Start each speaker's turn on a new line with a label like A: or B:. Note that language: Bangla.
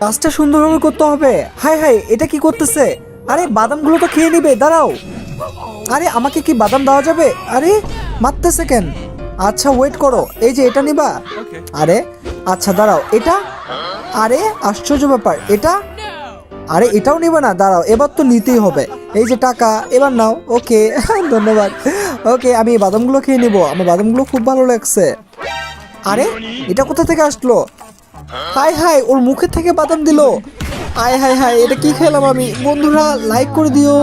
A: কাজটা সুন্দরভাবে করতে হবে। হাই হাই, এটা কি করতেছে? আরে বাদামগুলো তো খেয়ে নিবে, দাঁড়াও। আরে আমাকে কি বাদাম দেওয়া যাবে? আরে মারতেছে কেন? আচ্ছা ওয়েট করো, এই যে এটা নিবা। আরে আচ্ছা দাঁড়াও, এটা। আরে আশ্চর্য ব্যাপার, এটা। আরে এটাও নিবে না, দাঁড়াও, এবার তো নিতেই হবে। এই যে টাকা, এবার নাও। ওকে ধন্যবাদ। ওকে, আমি এই বাদামগুলো খেয়ে নিব, আমার বাদামগুলো খুব ভালো লাগছে। আরে এটা কোথা থেকে আসলো? হাই হাই, ওর মুখের থেকে বাদাম দিল। হাই হাই হাই, এটা কি খেলাম আমি? বন্ধুরা লাইক করে দিও।